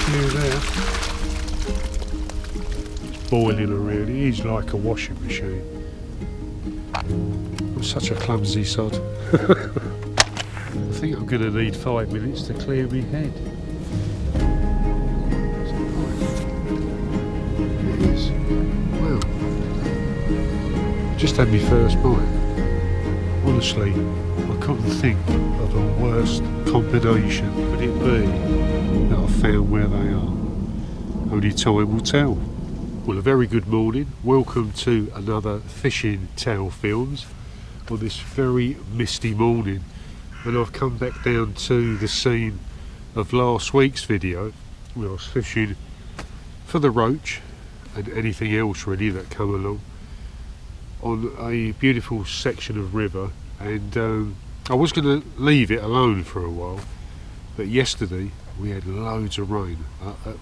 few there. It's boiling around. It is like a washing machine. I'm such a clumsy sod. I think I'm going to need 5 minutes to clear my head. It is. Wow. Just had my first bite. Honestly, I couldn't think of a worse combination could it be that I've found where they are. Only time will tell. Well, a very good morning. Welcome to another Fishing Towel Films on this very misty morning. And I've come back down to the scene of last week's video where I was fishing for the roach and anything else really that come along on a beautiful section of river. And I was going to leave it alone for a while, but yesterday we had loads of rain,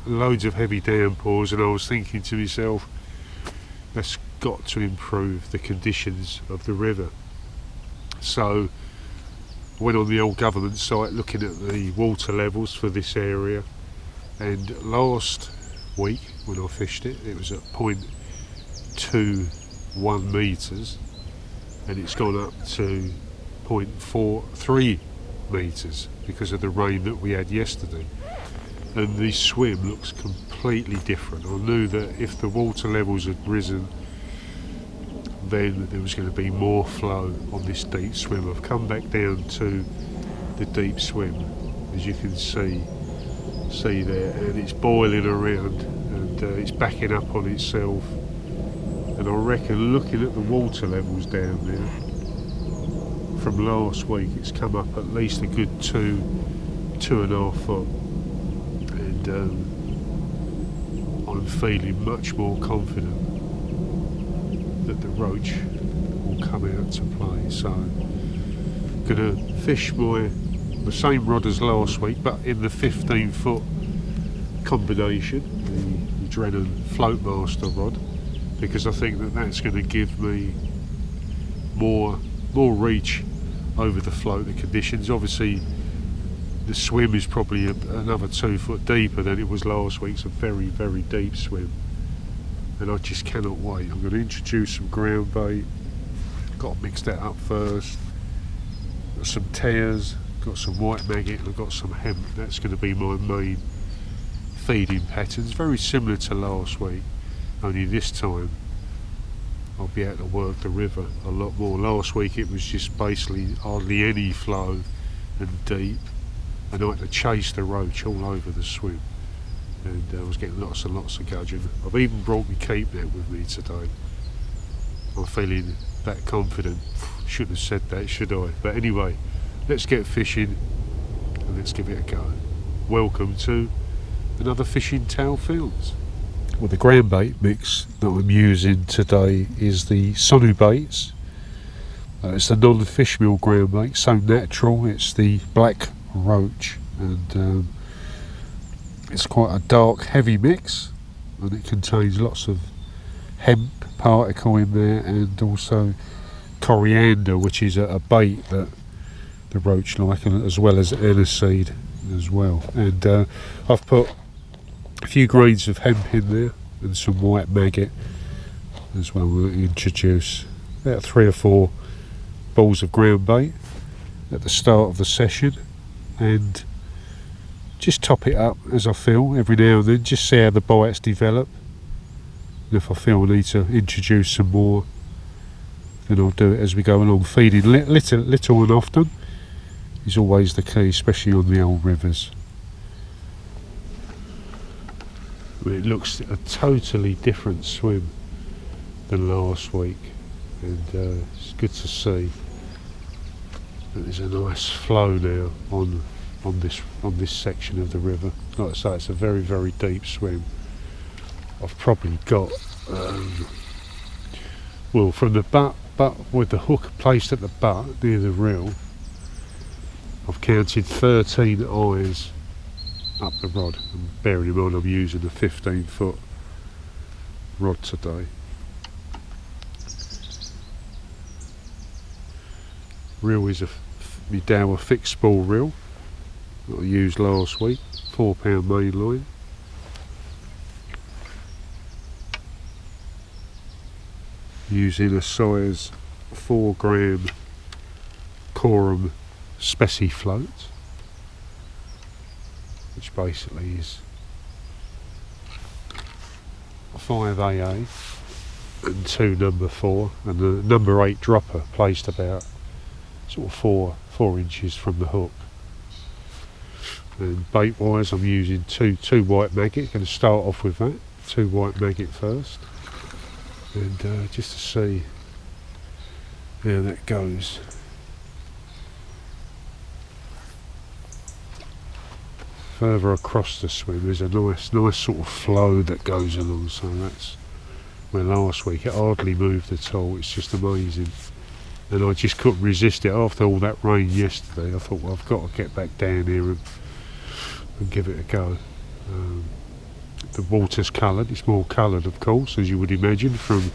loads of heavy downpours, and I was thinking to myself, that's got to improve the conditions of the river. So I went on the old government site looking at the water levels for this area, and last week when I fished it, it was at 0.21 metres, and it's gone up to 0.43 metres because of the rain that we had yesterday. And the swim looks completely different. I knew that if the water levels had risen, then there was going to be more flow on this deep swim. I've come back down to the deep swim, as you can see there, and it's boiling around, and it's backing up on itself. And I reckon, looking at the water levels down there from last week, it's come up at least a good 2.5 foot, and I'm feeling much more confident that the roach will come out to play. So I'm going to fish the same rod as last week, but in the 15-foot combination, the Drennan Floatmaster rod, because I think that that's going to give me more reach over the float, the conditions. Obviously the swim is probably another 2 foot deeper than it was last week. It's a very, very deep swim, and I just cannot wait. I'm going to introduce some ground bait. Got to mix that up first. Got some tears, got some white maggot, and I've got some hemp. That's going to be my main feeding patterns, very similar to last week, only this time I'll be able to work the river a lot more. Last week it was just basically hardly any flow and deep, and I had to chase the roach all over the swim, and I was getting lots and lots of gudgeon. I've even brought my keep net with me today. I'm feeling that confident. Shouldn't have said that, should I? But anyway, let's get fishing and let's give it a go. Welcome to another Fishing Towel Films. Well, the ground bait mix that I'm using today is the Sonu baits. It's the non-fish meal ground bait, so natural. It's the black roach, and it's quite a dark, heavy mix, and it contains lots of hemp particle in there, and also coriander, which is a bait that the roach like, and as well as aniseed as well. And I've put a few grains of hemp in there and some white maggot as well. We'll introduce about 3 or 4 balls of ground bait at the start of the session, and just top it up as I feel every now and then, just see how the bites develop. And if I feel I need to introduce some more, then I'll do it as we go along. Feeding little and often is always the key, especially on the old rivers. It looks a totally different swim than last week, and it's good to see that there's a nice flow now on this section of the river. Like I say, it's a very, very deep swim. I've probably got well, from the butt with the hook placed at the butt near the reel, I've counted 13 eyes up the rod, and bearing in mind I'm using a 15-foot rod today. Reel is my Dower fixed spool reel that I used last week, £4 main line. using a size 4 gram Corum Speci float, which basically is 5 AA and 2 number 4, and the number 8 dropper placed about sort of 4 inches from the hook. And bait wise, I'm using two white maggot. Going to start off with that, 2 white maggot first, and just to see how that goes. Further across the swim, there's a nice sort of flow that goes along. So that's where last week it hardly moved at all. It's just amazing, and I just couldn't resist it after all that rain yesterday. I thought, well, I've got to get back down here and give it a go. The water's coloured. It's more coloured, of course, as you would imagine, from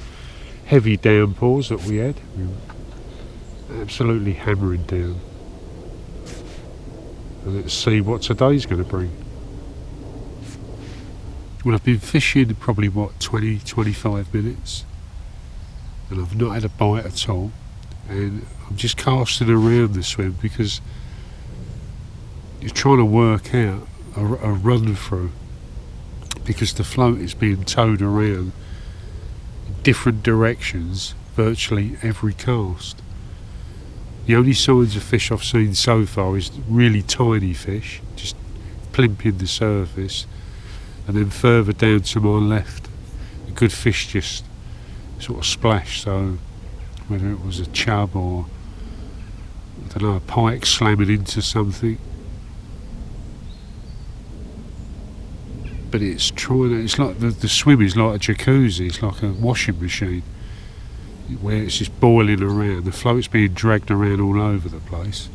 heavy downpours that we had. Absolutely hammering down. And let's see what today's going to bring. Well, I've been fishing probably, 20-25 minutes, and I've not had a bite at all, and I'm just casting around the swim because you're trying to work out a run through, because the float is being towed around in different directions virtually every cast. The only signs of fish I've seen so far is really tiny fish, just plimping the surface, and then further down to my left, a good fish just sort of splashed. So whether it was a chub or, I don't know, a pike slamming into something, but it's like the swim is like a jacuzzi, it's like a washing machine, where it's just boiling around. The float's being dragged around all over the place,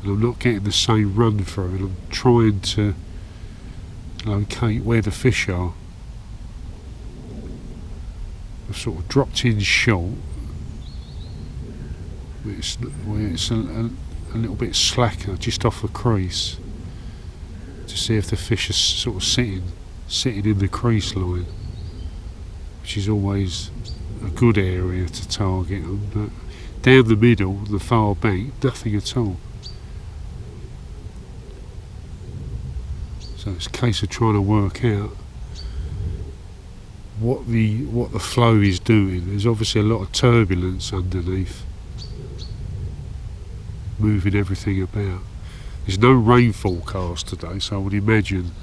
and I'm not getting the same run through, and I'm trying to locate where the fish are. I've sort of dropped in short, where it's a little bit slacker, just off a crease, to see if the fish are sort of sitting in the crease line, which is always a good area to target them. But down the middle, the far bank, nothing at all. So it's a case of trying to work out what the flow is doing. There's obviously a lot of turbulence underneath, moving everything about. There's no rain forecast today, so I would imagine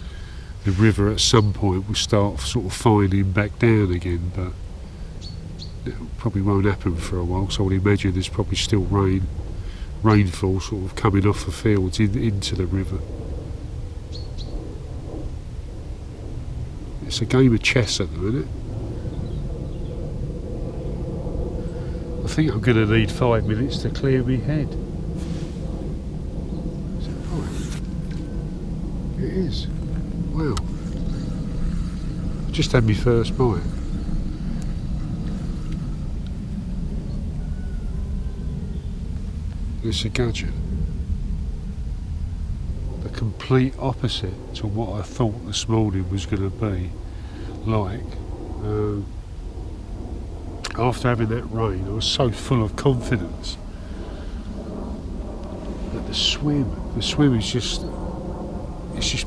the river at some point will start sort of fining back down again, but it probably won't happen for a while, so I would imagine there's probably still rainfall sort of coming off the fields into the river. It's a game of chess at the minute. I think I'm going to need 5 minutes to clear my head. Is that right? It is. Wow. I've just had my first bite. It's a gudgeon. The complete opposite to what I thought this morning was going to be like. After having that rain, I was so full of confidence. But the swim is just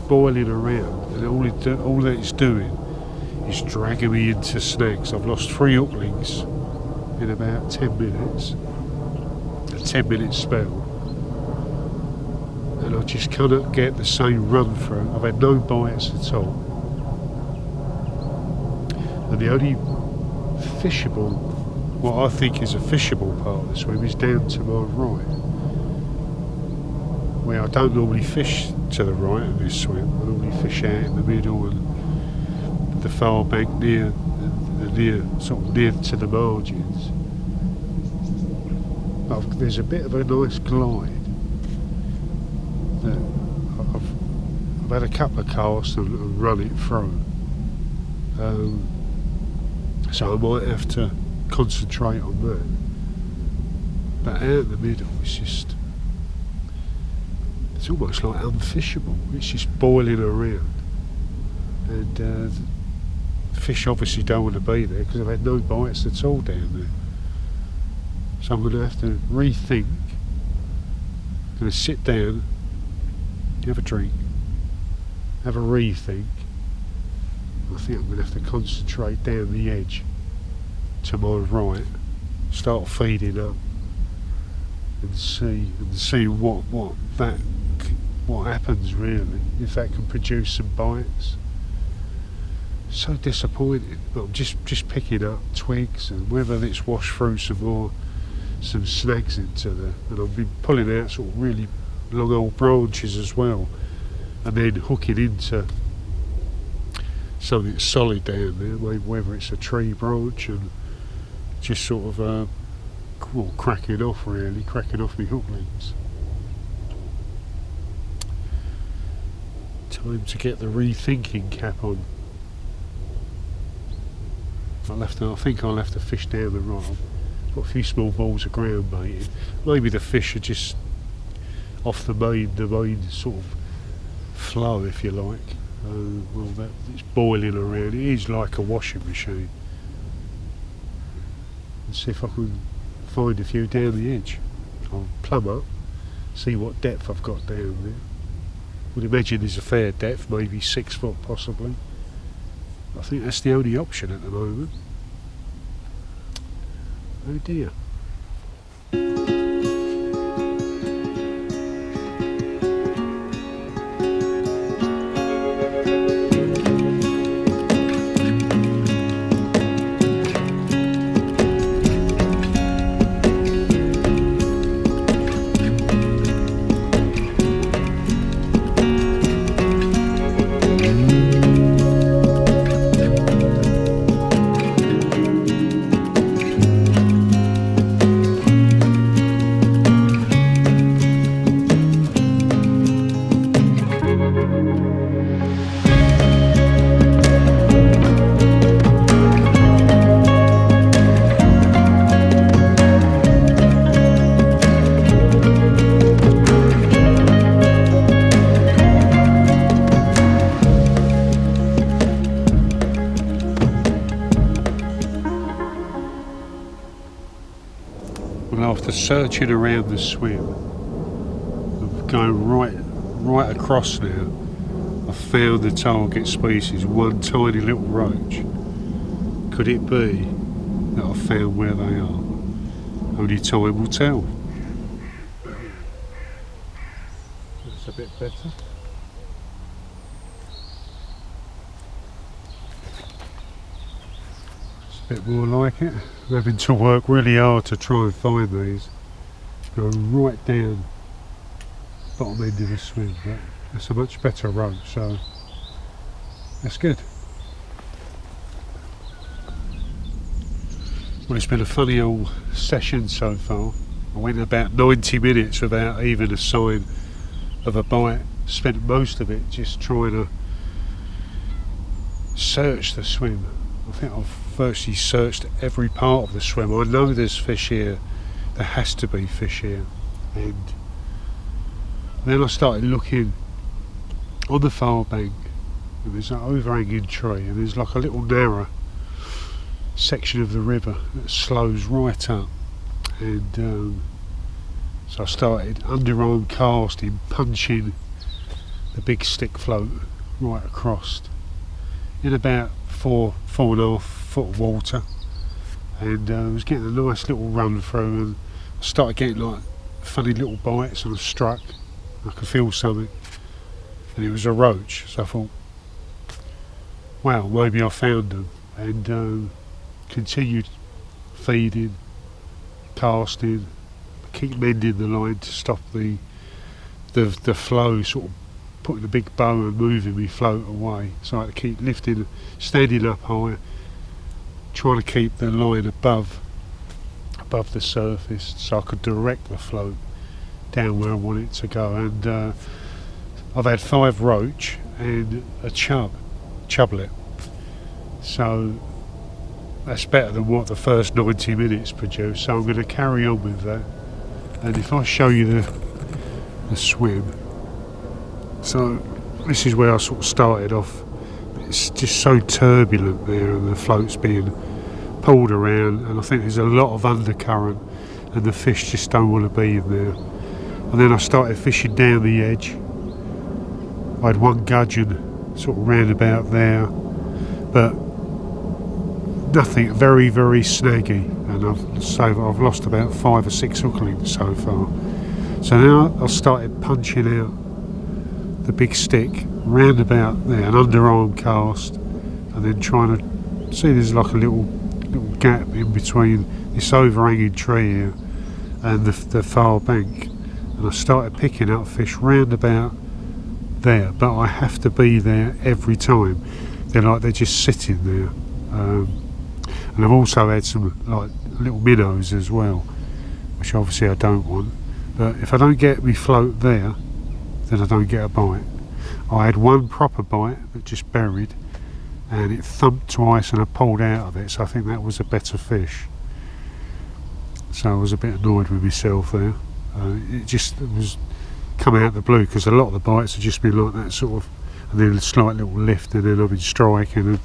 boiling around, and all that it's doing is dragging me into snags. I've lost 3 hook links in about 10 minutes. A 10-minute spell, and I just cannot get the same run through. I've had no bites at all, and the only fishable, what I think is a fishable part of the swim, is down to my right, where I don't normally fish to the right of this swim. I normally fish out in the middle and the far bank near to the margins. But there's a bit of a nice glide that I've had a couple of casts and run it through, so I might have to concentrate on that. But out in the middle, it's almost like unfishable. It's just boiling around, and fish obviously don't want to be there because I've had no bites at all down there. So I'm going to have to rethink. I'm going to sit down, have a drink, have a rethink. I think I'm going to have to concentrate down the edge to my right, start feeding up, and see what happens really, if that can produce some bites. So disappointed, but I'm just picking up twigs, and whether it's washed through some snags into and I've been pulling out sort of really long old branches as well, and then hooking into something solid down there, maybe whether it's a tree branch, and just sort of cracking off my hook links. Time to get the rethinking cap on. I think I'll have to fish down the right. I've got a few small balls of ground baiting. Maybe the fish are just off the main sort of flow, if you like. It's boiling around. It is like a washing machine. Let's see if I can find a few down the edge. I'll plumb up, see what depth I've got down there. Would imagine there's a fair depth, maybe 6 foot possibly. I think that's the only option at the moment. Oh dear. After searching around the swim, I'm going right across now, I found the target species, one tiny little roach. Could it be that I found where they are? Only time will tell. That's a bit better. A bit more like it. I'm having to work really hard to try and find these. Go right down bottom end of the swim, but that's a much better roach, so that's good. Well, it's been a funny old session so far. I went about 90 minutes without even a sign of a bite. Spent most of it just trying to search the swim. I think I've virtually searched every part of the swim. I know there's fish here, there has to be fish here. And then I started looking on the far bank, and there's an overhanging tree, and there's like a little narrow section of the river that slows right up, and so I started underarm casting, punching the big stick float right across in about 4.5 foot of water, and I was getting a nice little run through, and I started getting like funny little bites, and I struck. I could feel something, and it was a roach. So I thought, wow, maybe I found them, and continued feeding, casting, keep mending the line to stop the flow, sort of putting a big bow and moving me float away. So I had to keep lifting, standing up high, trying to keep the line above the surface so I could direct the float down where I want it to go. And I've had 5 roach and a chublet, so that's better than what the first 90 minutes produced, so I'm going to carry on with that. And if I show you the swim, so this is where I sort of started off. it's just so turbulent there, and the float's being pulled around, and I think there's a lot of undercurrent, and the fish just don't want to be in there. And then I started fishing down the edge. I had one gudgeon sort of round about there, but nothing, very, very snaggy, and I've lost about 5 or 6 hook links so far. So now I started punching out the big stick round about there, an underarm cast, and then trying to see there's like a little gap in between this overhanging tree here and the far bank, and I started picking up fish round about there, but I have to be there every time. They're just sitting there, and I've also had some like little minnows as well, which obviously I don't want. But if I don't get me float there, then I don't get a bite. I had one proper bite that just buried, and it thumped twice and I pulled out of it, so I think that was a better fish. So I was a bit annoyed with myself there. It was coming out of the blue, because a lot of the bites have just been like that sort of, and then a slight little lift, and then I've been striking and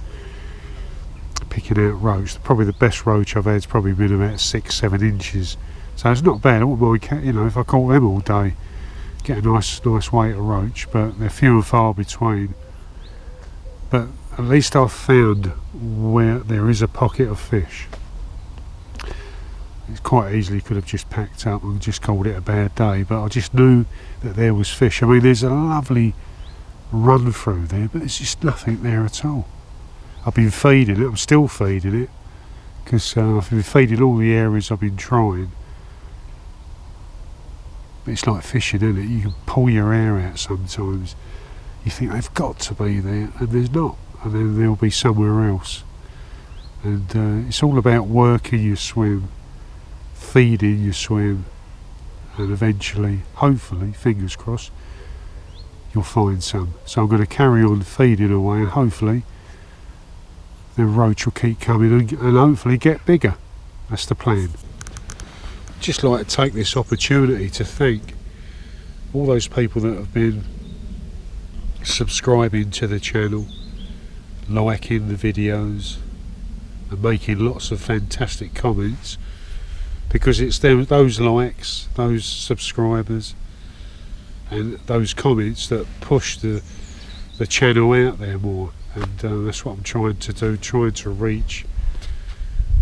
picking out roach. Probably the best roach I've had has probably been about 6-7 inches. So it's not bad. I wouldn't mind, if I caught them all day, get a nice weight of roach, but they're few and far between. But at least I've found where there is a pocket of fish. It quite easily could have just packed up and just called it a bad day, but I just knew that there was fish. I mean, there's a lovely run through there, but there's just nothing there at all. I've been feeding it, I'm still feeding it, because I've been feeding all the areas I've been trying. But it's like fishing, isn't it? You can pull your hair out sometimes. You think they've got to be there, and there's not, and then they'll be somewhere else. And it's all about working your swim, feeding your swim, and eventually, hopefully, fingers crossed, you'll find some. So I'm going to carry on feeding away, and hopefully the roach will keep coming and hopefully get bigger. That's the plan. Just like to take this opportunity to thank all those people that have been subscribing to the channel, liking the videos, and making lots of fantastic comments, because it's those likes, those subscribers, and those comments that push the channel out there more. And that's what I'm trying to do, trying to reach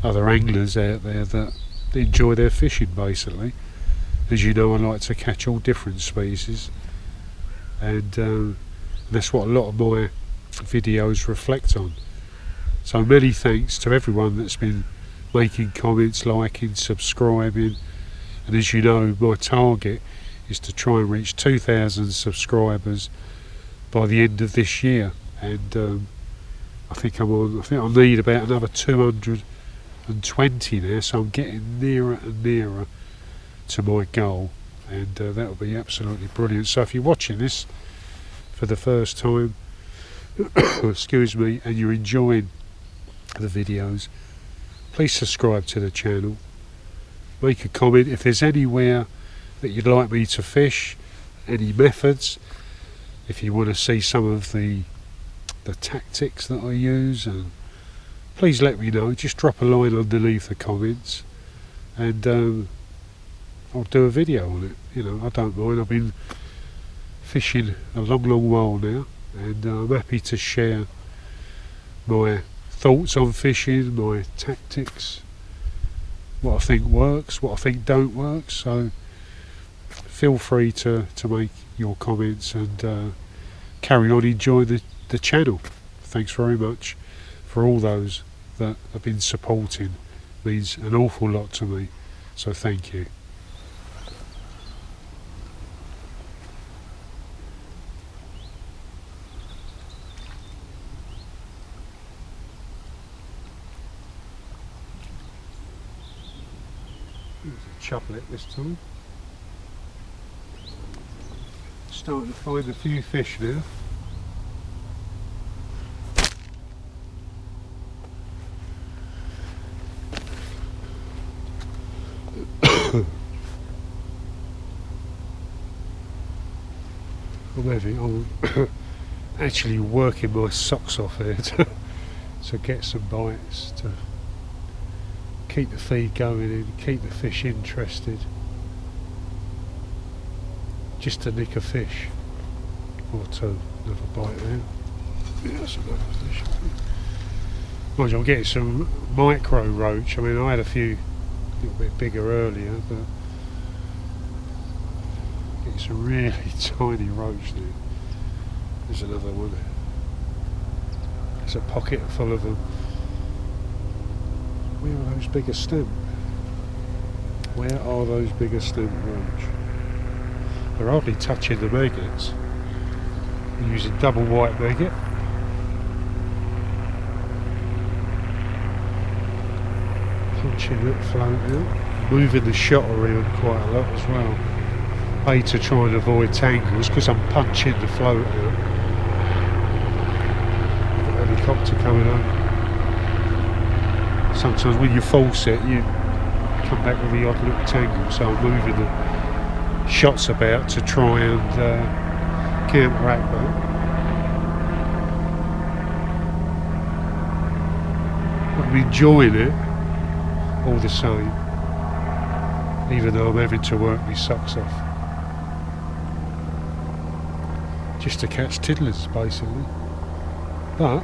other anglers out there that enjoy their fishing, basically. As you know, I like to catch all different species, and that's what a lot of my videos reflect on. So many thanks to everyone that's been making comments, liking, subscribing, and as you know, my target is to try and reach 2,000 subscribers by the end of this year, and I think I need about another 220 now, so I'm getting nearer and nearer to my goal, and that'll be absolutely brilliant. So if you're watching this for the first time, excuse me, and you're enjoying the videos, please subscribe to the channel, make a comment if there's anywhere that you'd like me to fish, any methods, if you want to see some of the tactics that I use, and please let me know. Just drop a line underneath the comments, and I'll do a video on it. I don't mind. I've been fishing a long while now, and I'm happy to share my thoughts on fishing, my tactics, what I think works, what I think don't work. So feel free to make your comments, and carry on enjoying the channel. Thanks very much for all those that have been supporting. Means an awful lot to me, so thank you. There's a chuplet this time. Starting to find a few fish now. I'm actually working my socks off here to get some bites, to keep the feed going and keep the fish interested, just to nick a fish or two. Another bite there. Yeah, that's another fish. Mind you, I'm getting some micro roach. I mean, I had a few a little bit bigger earlier, but getting some really tiny roach there. There's another one. There's a pocket full of them. Where are those bigger stem? Where are those bigger stem roach? They're hardly touching the maggots. I'm using double white maggot. Punching that float out. Moving the shot around quite a lot as well. A, to try and avoid tangles, because I'm punching the float out. The helicopter coming over. Sometimes when you force it, you come back with the odd little tangle, so I'm moving the shots about to try and counteract that. I'm enjoying it all the same, even though I'm having to work my socks off. Just to catch tiddlers, basically. But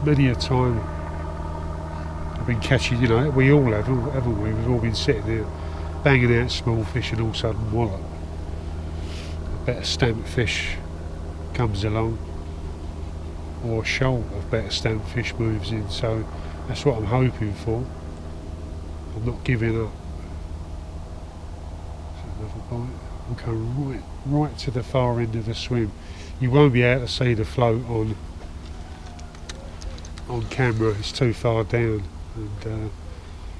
many a time I've been catching, you know, we all have, haven't we? We've all been sitting there banging out small fish and all of a sudden wallop. A better stamped fish comes along, or a shoal of better stamped fish moves in, so that's what I'm hoping for. I'm not giving up. Another bite. I'm going right to the far end of the swim. You won't be able to see the float on camera, it's too far down, and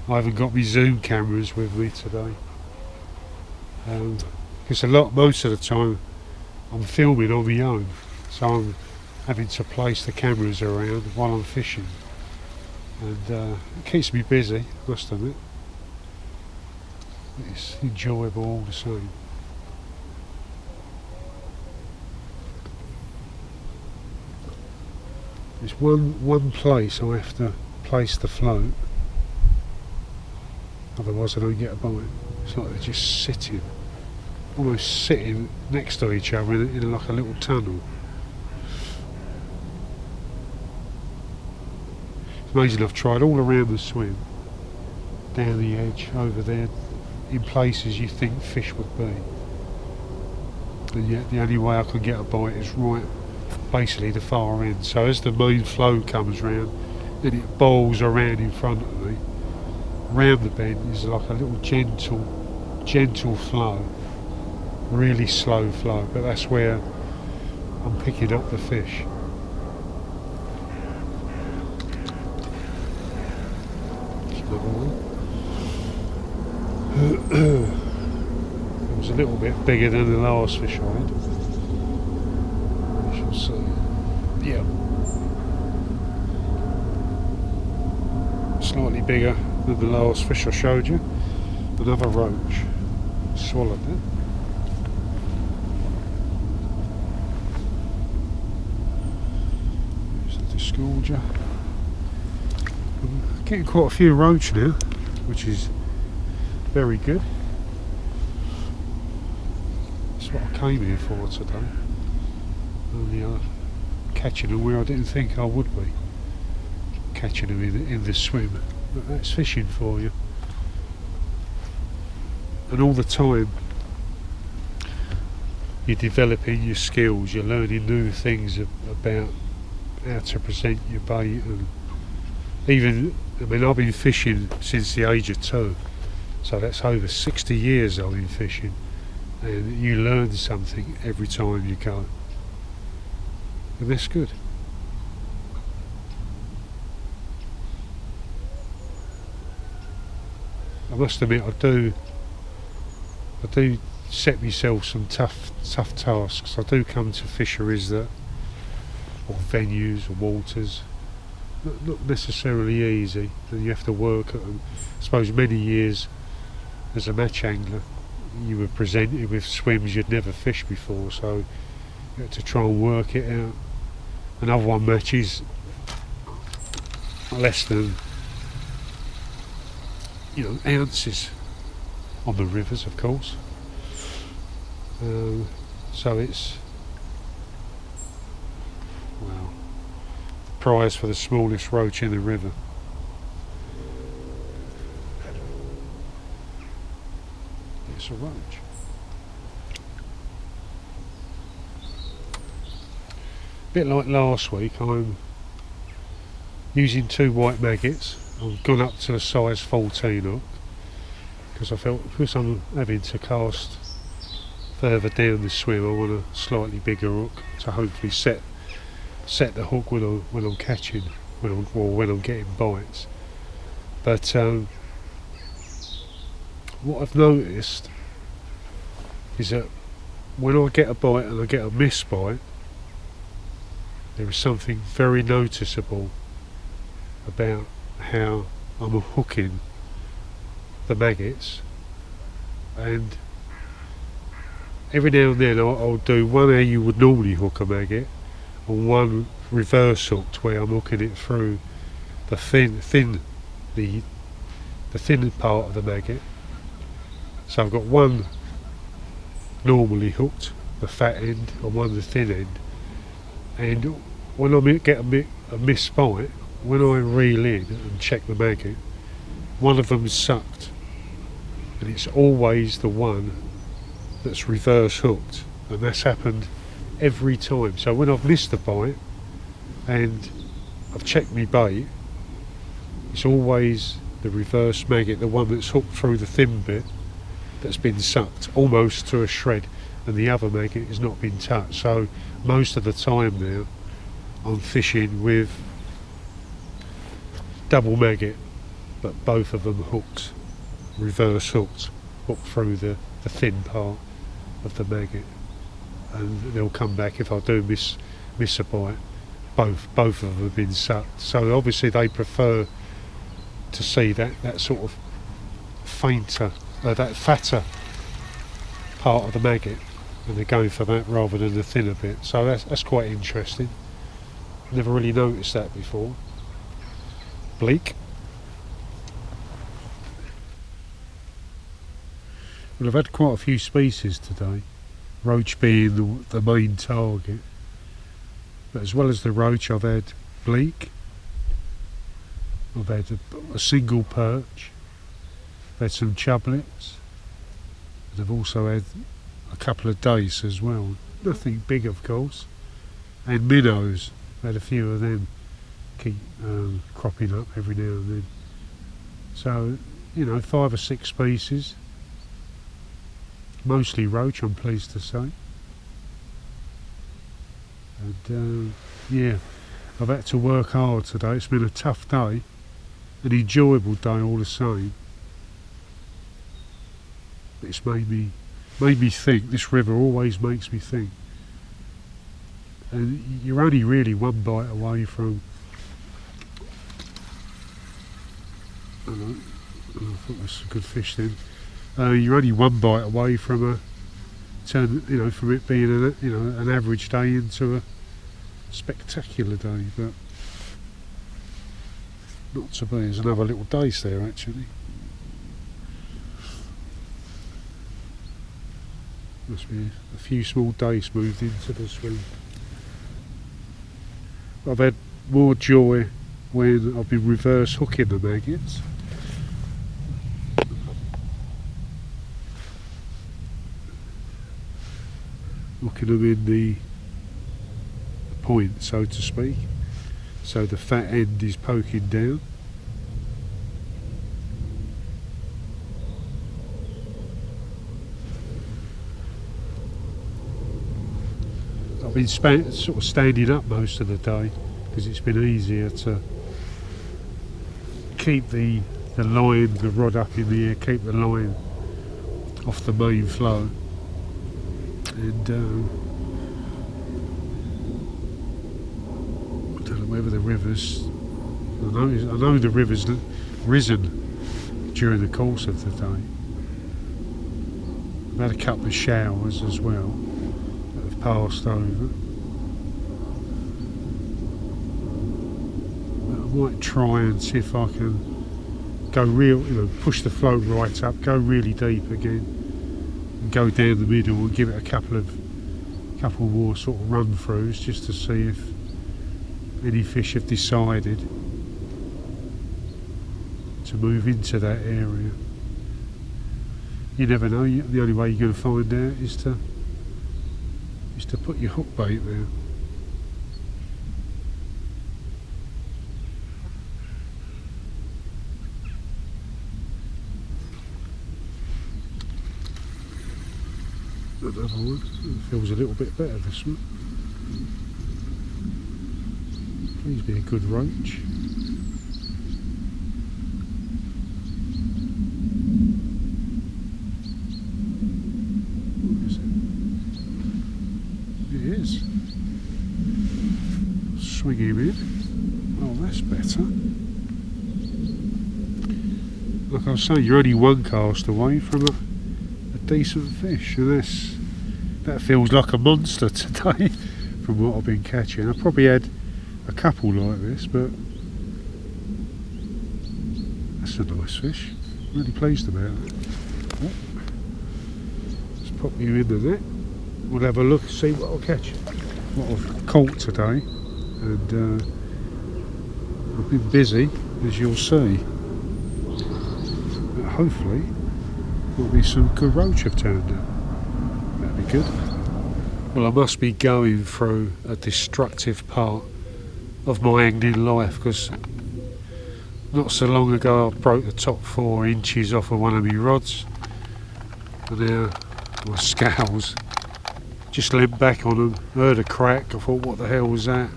I haven't got my zoom cameras with me today, because most of the time I'm filming on my own, so I'm having to place the cameras around while I'm fishing, and it keeps me busy, must admit. It's enjoyable all the same. There's one place I have to place the float, otherwise I don't get a bite. It's like they're just sitting, almost sitting next to each other in like a little tunnel. It's amazing, I've tried all around the swim, down the edge, over there, in places you think fish would be. And yet the only way I can get a bite is right basically the far end. So as the main flow comes round, then it bowls around in front of me. Round the bend is like a little gentle flow, really slow flow, but that's where I'm picking up the fish. It was a little bit bigger than the last fish I had. We shall see. Yeah. Slightly bigger than the last fish I showed you. Another roach. Swallowed it. There's the disgorger. I'm getting quite a few roach now, which is very good. That's what I came here for today. Only catching them where I didn't think I would be. Catching them in the swim. But that's fishing for you. And all the time you're developing your skills, you're learning new things about how to present your bait. And even, I mean, I've been fishing since the age of 2. So that's over 60 years I've been fishing, and you learn something every time you go, and that's good. I must admit, I do set myself some tough tasks. I do come to fisheries or venues or waters, not necessarily easy, and you have to work at them. I suppose many years as a match angler you were presented with swims you'd never fished before, so to try and work it out. Another one matches less than, you know, ounces on the rivers, of course. So it's, well, the prize for the smallest roach in the river. It's a roach. A bit like last week, I'm using 2 white maggots. I've gone up to a size 14 hook because I felt, because I'm having to cast further down the swim, I want a slightly bigger hook to hopefully set the hook when I'm catching, when I'm getting bites. But what I've noticed is that when I get a bite and I get a miss bite, there is something very noticeable about how I'm hooking the maggots, and every now and then I'll do one how you would normally hook a maggot, and one reverse hooked where I'm hooking it through the thin part of the maggot. So I've got one normally hooked, the fat end, and one the thin end. And when I get a miss bite, when I reel in and check the maggot, one of them's sucked, and it's always the one that's reverse hooked, and that's happened every time. So when I've missed a bite and I've checked my bait, it's always the reverse maggot, the one that's hooked through the thin bit, that's been sucked almost to a shred, and the other maggot has not been touched. So most of the time now I'm fishing with double maggot, but both of them hooked, reverse hooked through the thin part of the maggot, and they'll come back if I do miss a bite. Both of them have been sucked. So obviously they prefer to see that sort of fainter, that fatter part of the maggot, and they're going for that rather than the thinner bit. So that's quite interesting. Never really noticed that before. Bleak. Well, I've had quite a few species today, roach being the main target. But as well as the roach, I've had bleak, I've had a single perch, I've had some chublets, and I've also had a couple of dace as well. Nothing big, of course. And minnows, I've had a few of them keep cropping up every now and then. So, you know, 5 or 6 species. Mostly roach, I'm pleased to say. And yeah, I've had to work hard today. It's been a tough day, an enjoyable day all the same. It's made me think. This river always makes me think. And you're only really one bite away from, I thought this was a good fish then. You're only one bite away from from it being an average day into a spectacular day, but not to be. There's another little dace there actually. Must be a few small dace moved into the swim. I've had more joy when I've been reverse hooking the maggots. Hooking them in the point, so to speak, so the fat end is poking down. I've been sort of standing up most of the day because it's been easier to keep the line, the rod up in the air, keep the line off the main flow. And I don't know whether the river's, I know the river's risen during the course of the day. I've had a couple of showers as well that have passed over. But I might try and see if I can go real, push the float right up, go really deep again, and go down the middle and give it a couple more sort of run throughs just to see if any fish have decided to move into that area. You never know. The only way you're going to find out is to put your hook bait there. Another one. It feels a little bit better, this one. Please be a good roach. What is it? It is. Swing him in. Oh, that's better. Like I was saying, you're only one cast away from a decent fish, and that feels like a monster today from what I've been catching. I probably had a couple like this, but that's a nice fish. Really pleased about it. Oh. Let's pop you in the net. We'll have a look and see what I'll catch. What I've caught today, and I've been busy, as you'll see. But hopefully there'll be some good roach have turned up. That'd be good. Well, I must be going through a destructive part of my angling life, because not so long ago I broke the top 4 inches off of one of my rods, and now my scales just leant back on them, heard a crack, I thought, what the hell was that?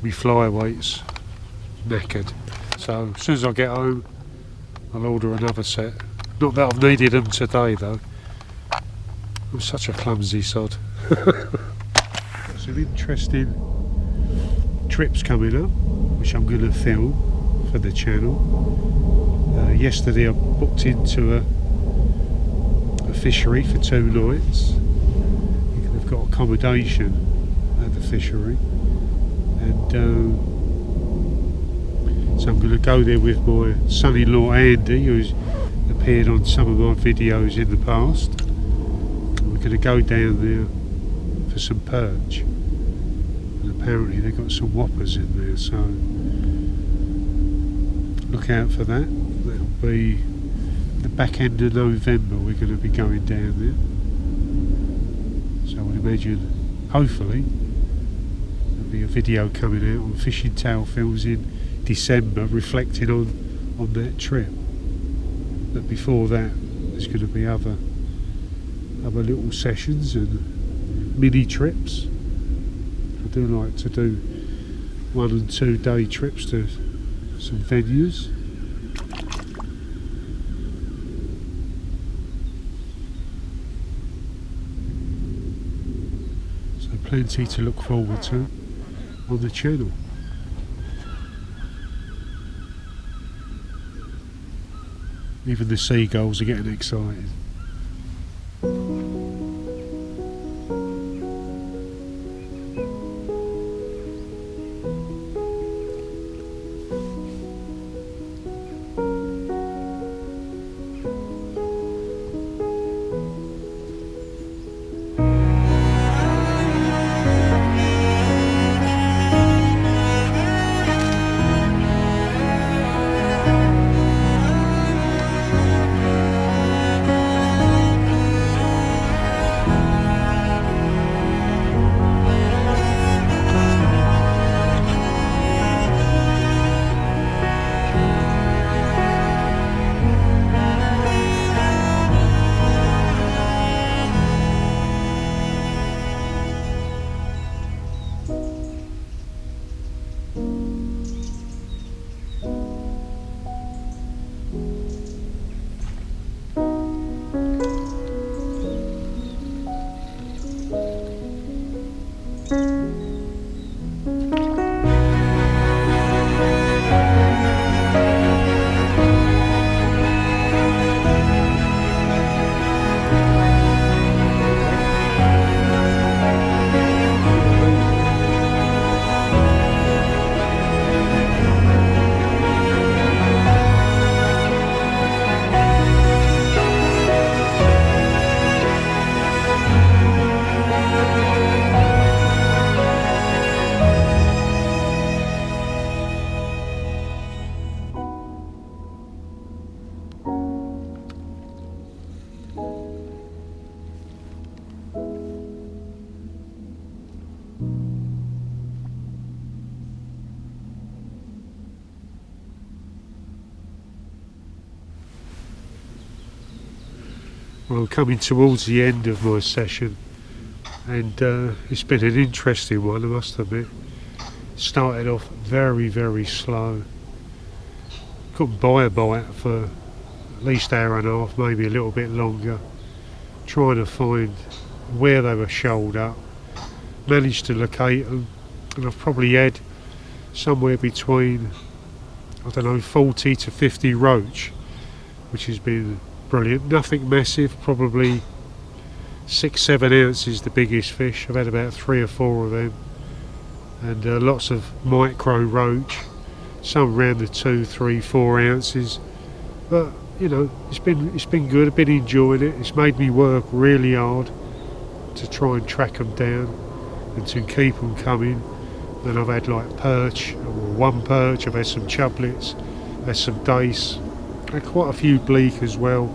My flyweights knackered. So as soon as I get home I'll order another set. Not that I've needed them today though. I'm such a clumsy sod. Some interesting trips coming up, which I'm going to film for the channel. Yesterday I booked into a fishery for 2 nights. They've got accommodation at the fishery, and so I'm going to go there with my son-in-law Andy, who's appeared on some of my videos in the past. We're going to go down there for some perch, and apparently they've got some whoppers in there, so look out for that. That'll be the back end of November. We're going to be going down there, so I would imagine hopefully there'll be a video coming out on Fishing Tail Films in December reflecting on that trip. But before that there's going to be other little sessions and mini trips. I do like to do 1 and 2 day trips to some venues. So plenty to look forward to on the channel. Even the seagulls are getting excited. Well, coming towards the end of my session, and it's been an interesting one, I must admit. Started off very slow. Couldn't buy a bite for at least an hour and a half, maybe a little bit longer, trying to find where they were shoaled up. Managed to locate them, and I've probably had somewhere between, I don't know, 40 to 50 roach, which has been brilliant. Nothing massive, probably 6-7 ounces the biggest fish. I've had about 3 or 4 of them, and lots of micro roach, some around the 2, 3, 4 ounces. But you know, it's been good. I've been enjoying it. It's made me work really hard to try and track them down and to keep them coming. And I've had like perch, or one perch. I've had some chublets, had some dace, had quite a few bleak as well,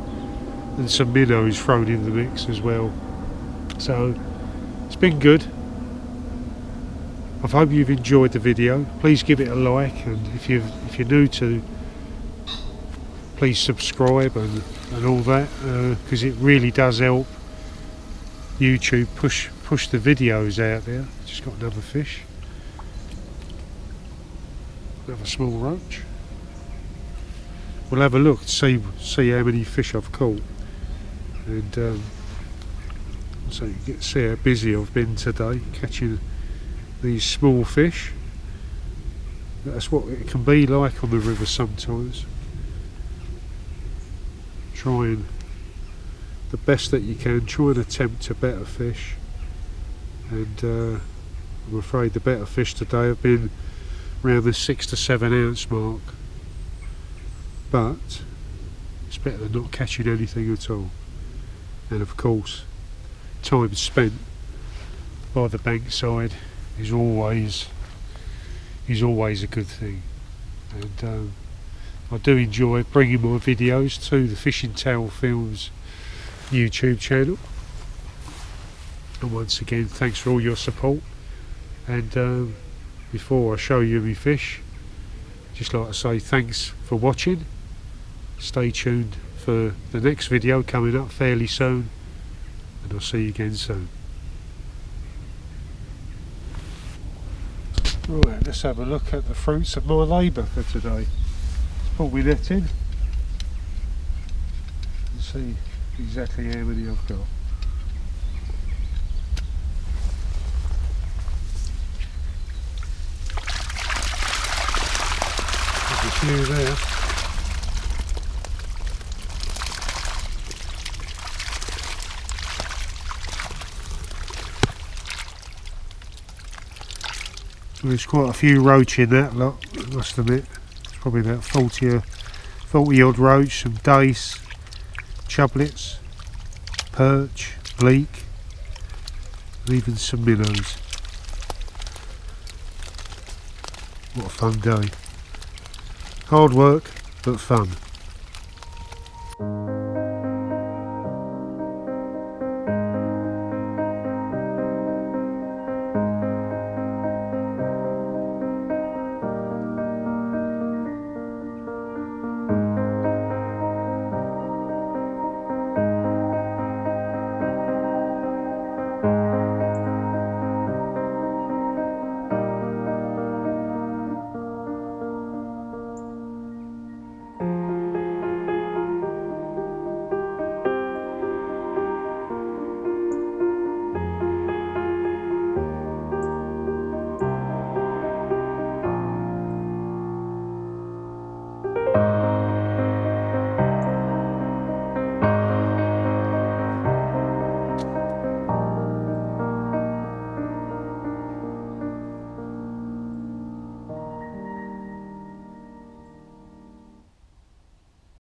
and some minnows thrown in the mix as well. So it's been good. I hope you've enjoyed the video. Please give it a like, and if you're new to, please subscribe and all that, because it really does help YouTube push the videos out there. Just got another fish, another small roach. We'll have a look to see how many fish I've caught, and so you can see how busy I've been today catching these small fish. That's what it can be like on the river sometimes. Trying the best that you can, try and attempt to better fish, and I'm afraid the better fish today have been around the 6 to 7 ounce mark, but it's better than not catching anything at all. And of course, time spent by the bankside is always a good thing, and I do enjoy bringing my videos to the Fishing Tail Films YouTube channel. And once again, thanks for all your support. And before I show you my fish, just like to say thanks for watching. Stay tuned for the next video coming up fairly soon, and I'll see you again soon. Right, let's have a look at the fruits of my labour for today. Let's pull my net in and see exactly how many I've got. There's a few there. There's quite a few roach in that lot, I must admit. It's probably about 40 odd roach, some dace, chublets, perch, bleak, and even some minnows. What a fun day. Hard work, but fun.